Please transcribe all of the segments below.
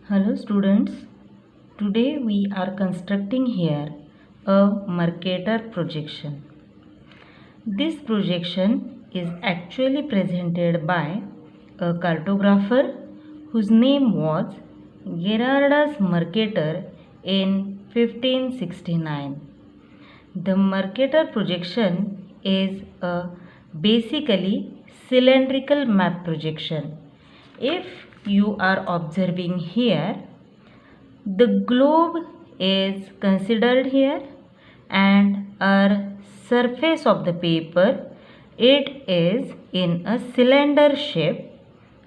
Hello students, today we are constructing here a Mercator projection. This projection is actually presented by a cartographer whose name was Gerardus Mercator in 1569. The Mercator projection is a basically cylindrical map projection. If you are observing here, the globe is considered here and our surface of the paper, it is in a cylinder shape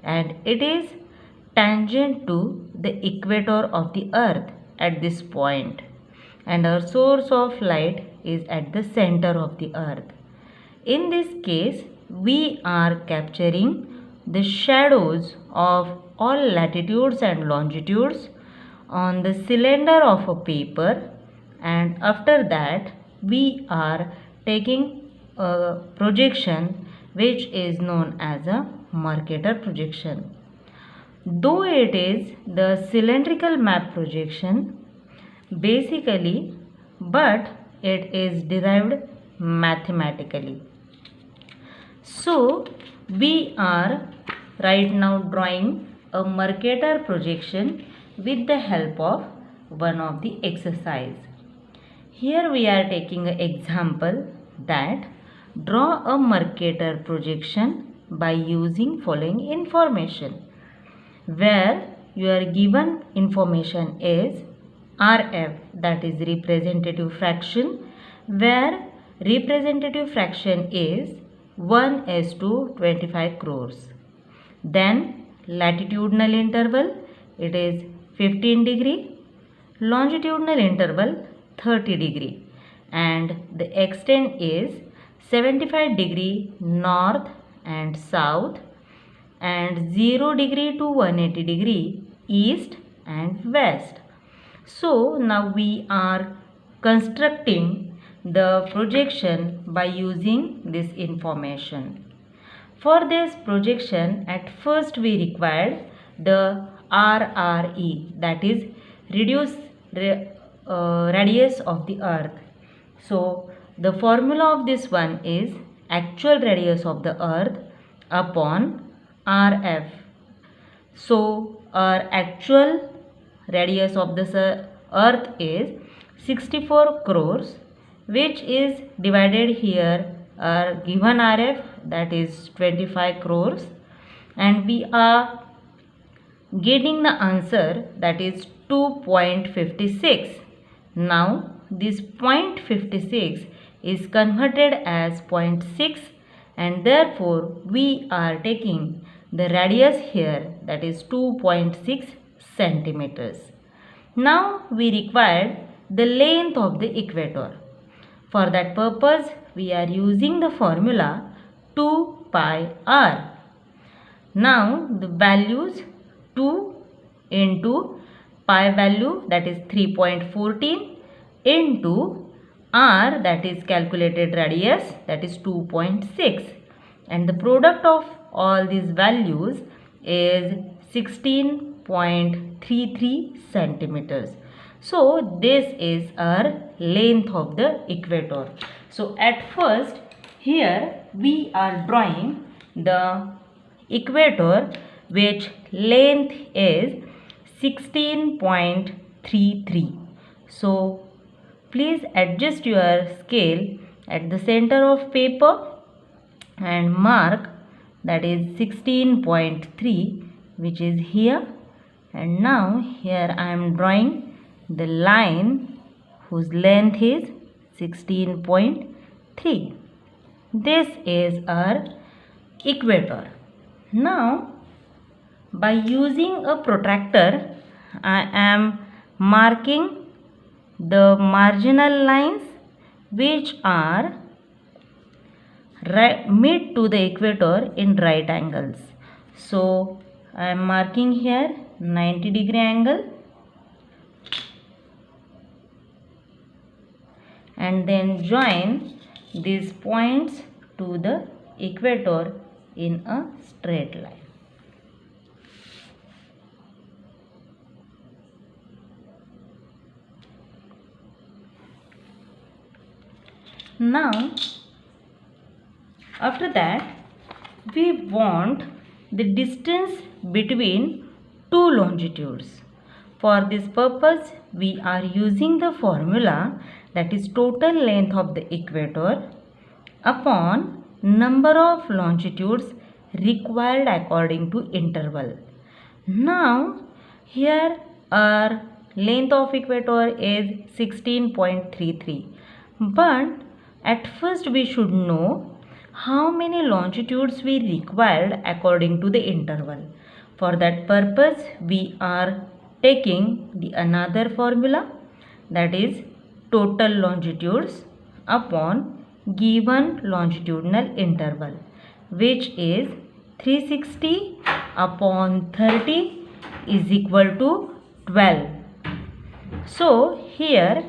and it is tangent to the equator of the earth at this point, and our source of light is at the center of the earth. In this case, we are capturing the shadows of all latitudes and longitudes on the cylinder of a paper, and after that we are taking a projection which is known as a Mercator projection. Though it is the cylindrical map projection basically, but it is derived mathematically. So we are right now drawing a Mercator projection with the help of one of the exercise. Here we are taking an example that draw a Mercator projection by using following information, where your given information is RF, that is representative fraction, where representative fraction is 1:25 crores. Then latitudinal interval, it is 15 degree, longitudinal interval 30 degree, and the extent is 75 degree north and south and 0 degree to 180 degree east and west. So now we are constructing the projection by using this information. For this projection, at first we required the RRE, that is radius of the earth. So the formula of this one is actual radius of the earth upon RF. So our actual radius of this earth is 64 crores, which is divided here our given RF, that is 25 crores, and we are getting the answer, that is 2.56. Now this 0.56 is converted as 0.6 and therefore we are taking the radius here, that is 2.6 centimeters. Now we require the length of the equator. For that purpose we are using the formula 2 pi r. Now the values 2 into pi value, that is 3.14, into r, that is calculated radius, that is 2.6, and the product of all these values is 16.33 centimeters. So this is our length of the equator. So at first here we are drawing the equator, which length is 16.33. So please adjust your scale at the center of paper and mark, that is 16.3, which is here. And now here I am drawing the line whose length is 16.3. This is our equator. Now by using a protractor I am marking the marginal lines which are mid to the equator in right angles. So I am marking here 90 degree angle, and then join these points to the equator in a straight line. Now after that we want the distance between two longitudes. For this purpose we are using the formula, that is total length of the equator upon number of longitudes required according to interval. Now here our length of equator is 16.33, but at first we should know how many longitudes we required according to the interval. For that purpose we are taking the another formula, that is total longitudes upon given longitudinal interval, which is 360 upon 30 is equal to 12. So here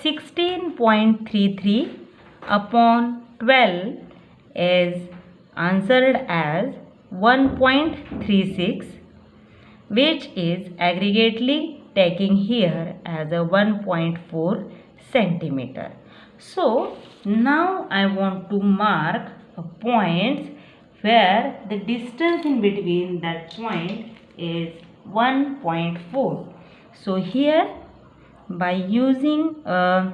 16.33 upon 12 is answered as 1.36, which is aggregately taking here as a 1.4 centimeter. So now I want to mark points where the distance in between that point is 1.4. So here by using a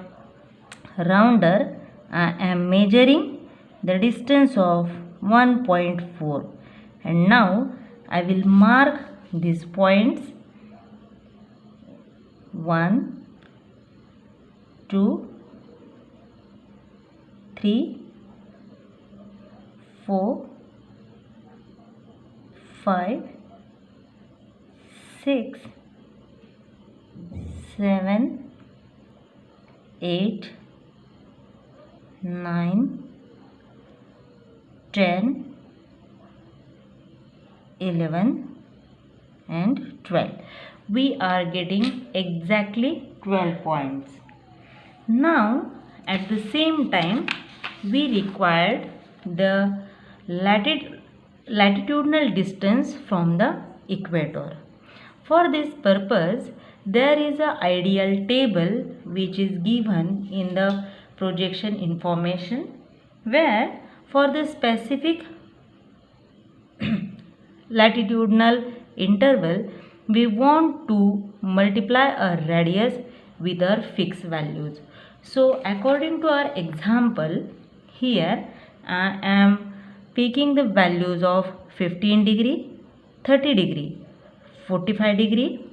rounder I am measuring the distance of 1.4, and now I will mark these points 1, 2, 3, 4, 5, 6, 7, 8, 9, 10, 11 and 12. We are getting exactly 12 points. Now at the same time we required the latitudinal distance from the equator. For this purpose there is an ideal table which is given in the projection information, where for the specific latitudinal interval we want to multiply a radius with our fixed values. So according to our example, here I am picking the values of 15 degree, 30 degree, 45 degree,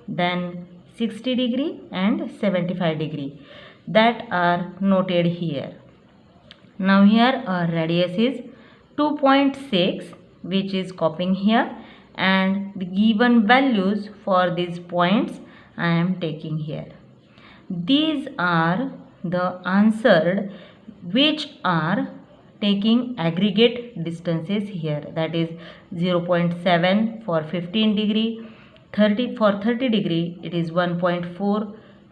then 60 degree and 75 degree, that are noted here. Now here our radius is 2.6, which is copying here, and the given values for these points I am taking here. These are the answered which are taking aggregate distances here, that is 0.7 for 15 degree, 30 for 30 degree it is 1.4,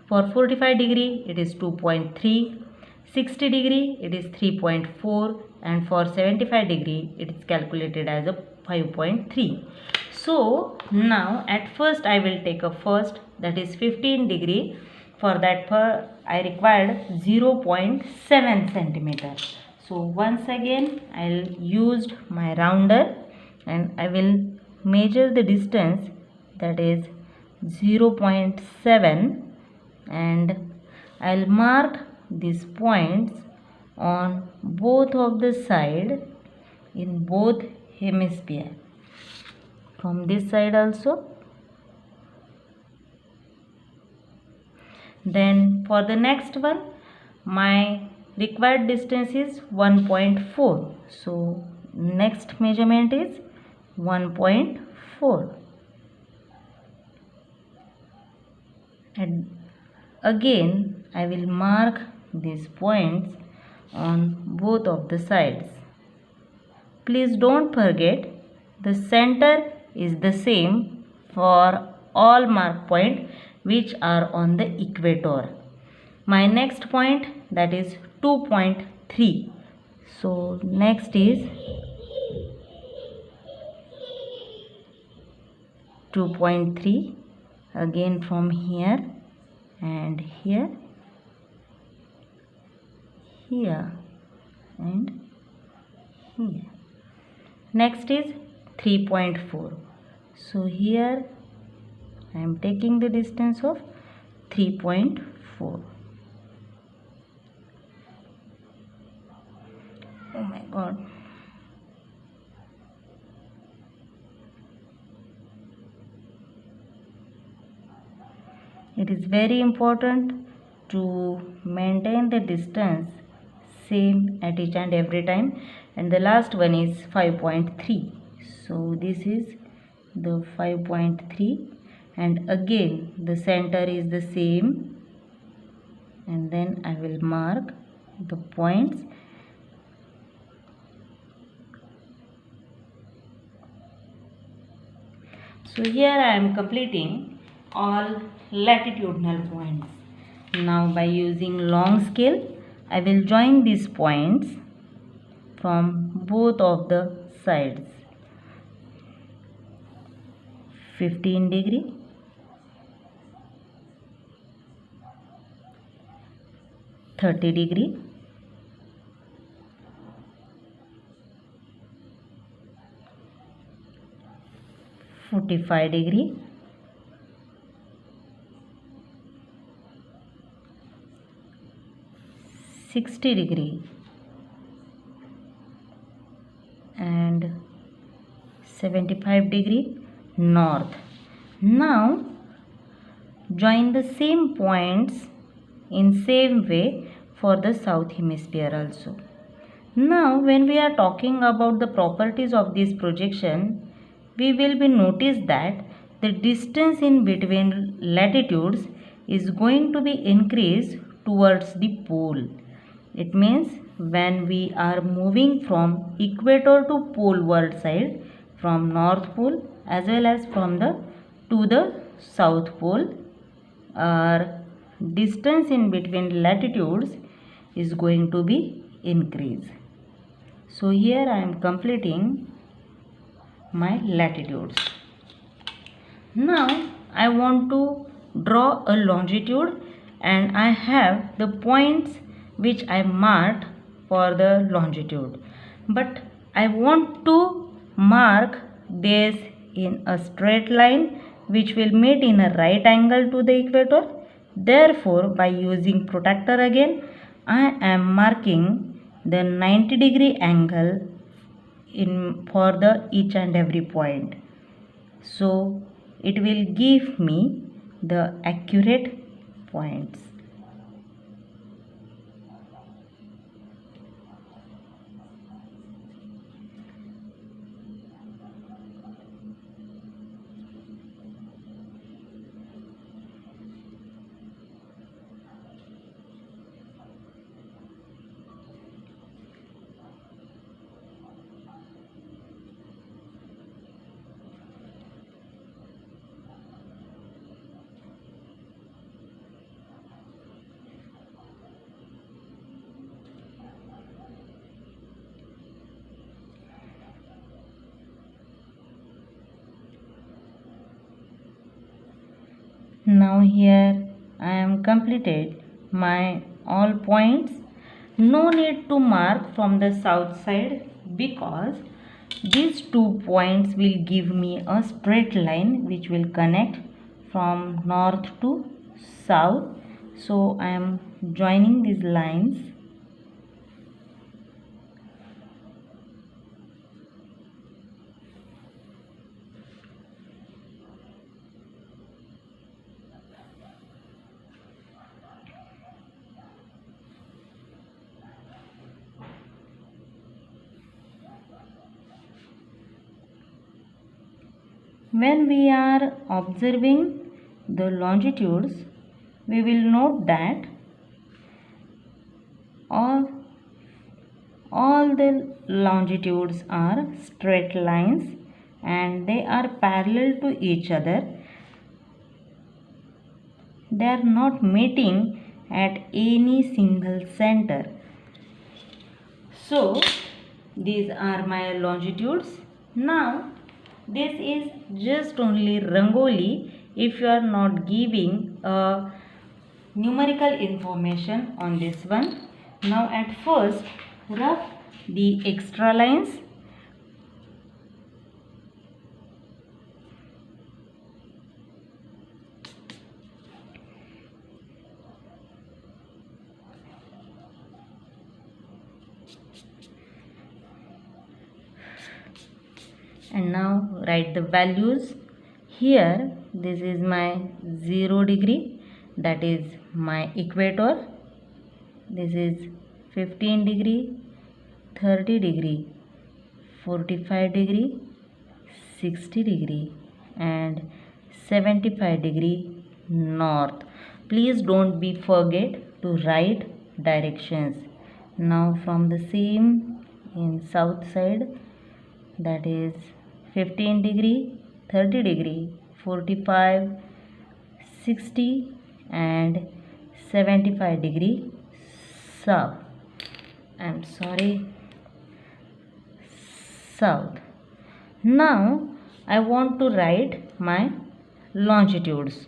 for 45 degree it is 2.3, 60 degree it is 3.4, and for 75 degree it is calculated as a 5.3. So now at first I will take a first, that is 15 degree. For that I required 0.7 centimeter. So once again I'll used my rounder and I will measure the distance, that is 0.7, and I'll mark these points on both of the side in both hemisphere, from this side also. Then for the next one my required distance is 1.4, so next measurement is 1.4, and again I will mark these points on both of the sides. Please don't forget the center is the same for all mark point which are on the equator. My next point, that is 2.3. So next is 2.3, again from here and here, and here. Next is 3.4. So here I am taking the distance of 3.4. Oh my god. It is very important to maintain the distance same at each and every time. And the last one is 5.3. So this is the 5.3, and again the center is the same, and then I will mark the points. So here I am completing all latitudinal points. Now by using long scale, I will join these points from both of the sides. 15 degree, 30 degree, 45 degree, 60 degree, and 75 degree north. Now join the same points in same way for the south hemisphere also. Now when we are talking about the properties of this projection, we will be notice that the distance in between latitudes is going to be increased towards the pole. It means when we are moving from equator to poleward side, from north pole as well as from the to the south pole, our distance in between latitudes is going to be increased. So here I am completing my latitudes. Now I want to draw a longitude, and I have the points which I marked for the longitude, but I want to mark this in a straight line which will meet in a right angle to the equator. Therefore by using protractor again, I am marking the 90-degree angle in for the each and every point. So it will give me the accurate points. Now here I am completed my all points. No need to mark from the south side because these 2 points will give me a straight line which will connect from north to south. So I am joining these lines. When we are observing the longitudes, we will note that all the longitudes are straight lines and they are parallel to each other. They are not meeting at any single center. So these are my longitudes. Now this is just only rangoli if you are not giving numerical information on this one. Now at first rough the extra lines. And now write the values. Here this is my 0 degree, that is my equator. This is 15 degree, 30 degree, 45 degree, 60 degree and 75 degree north. Please don't be forget to write directions. Now from the same in south side, that is 15 degree, 30 degree, 45, 60 and 75 degree south. South. Now I want to write my longitudes.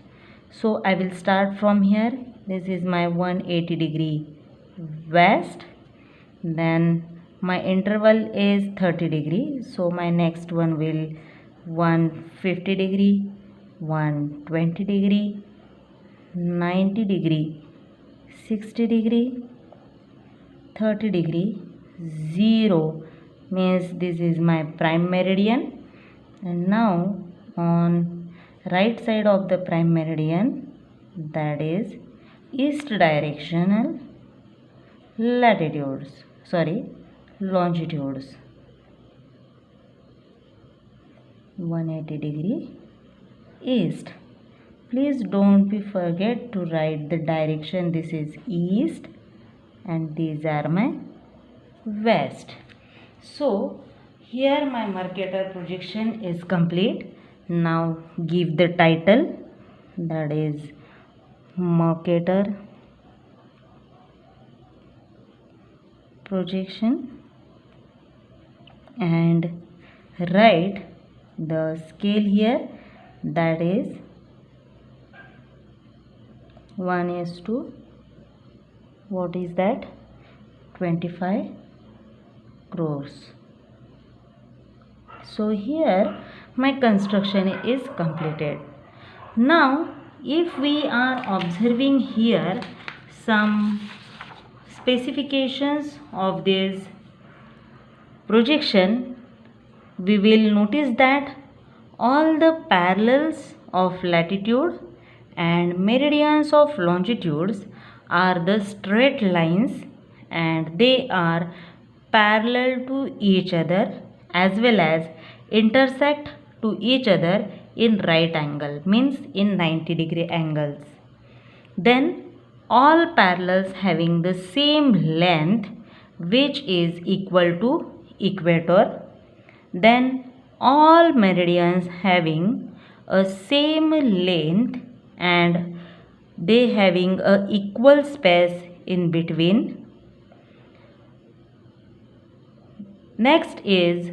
So I will start from here. This is my 180 degree west. Then my interval is 30 degree. So my next one will 150 degree, 120 degree, 90 degree, 60 degree, 30 degree, 0 means this is my prime meridian. And now on right side of the prime meridian, that is east directional longitudes. 180 degree east. Please don't forget to write the direction. This is east and these are my west. So here my Mercator projection is complete. Now give the title, that is Mercator projection, and write the scale here, that is 1:, what is that, 25 crores. So here my construction is completed. Now if we are observing here some specifications of this projection, we will notice that all the parallels of latitude and meridians of longitudes are the straight lines and they are parallel to each other as well as intersect to each other in right angle, means in 90 degree angles. Then all parallels having the same length which is equal to equator. Then all meridians having a same length and they having a equal space in between. Next is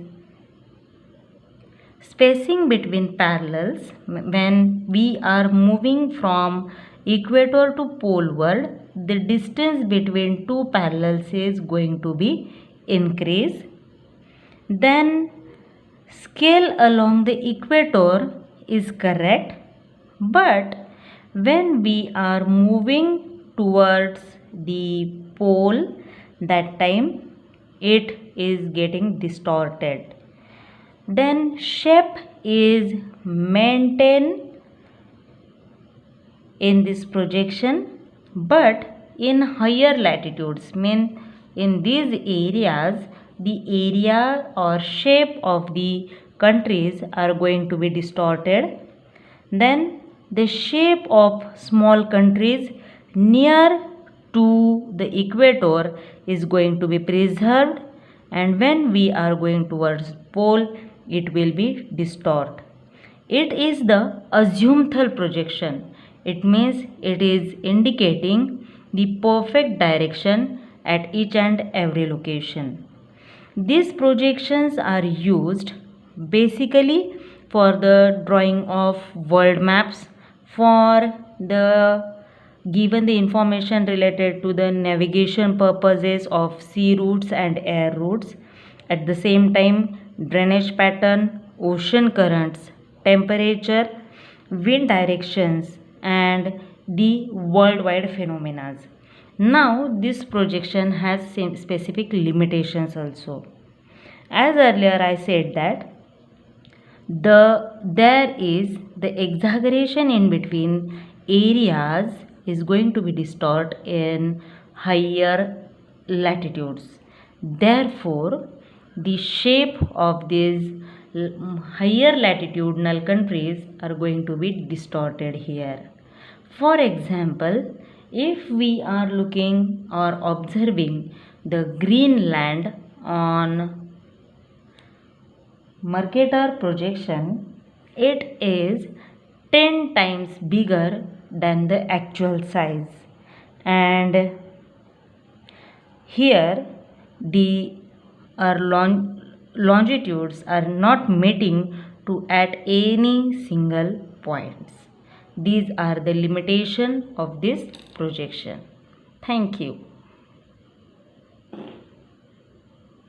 spacing between parallels. When we are moving from equator to poleward, the distance between two parallels is going to be increased. Then scale along the equator is correct, but when we are moving towards the pole, that time it is getting distorted. Then shape is maintained in this projection, but in higher latitudes, mean in these areas the area or shape of the countries are going to be distorted. Then the shape of small countries near to the equator is going to be preserved, and when we are going towards pole it will be distort. It is the azimuthal projection. It means it is indicating the perfect direction at each and every location. These projections are used basically for the drawing of world maps, for the given the information related to the navigation purposes of sea routes and air routes. At the same time, drainage pattern, ocean currents, temperature, wind directions, and the worldwide phenomena. Now, this projection has specific limitations also. As earlier I said that there is the exaggeration in between areas is going to be distort in higher latitudes. Therefore, the shape of these higher latitudinal countries are going to be distorted here. For example, if we are looking or observing the Greenland on Mercator projection, it is 10 times bigger than the actual size, and here the longitudes are not meeting to at any single points. These are the limitation of this projection. Thank you.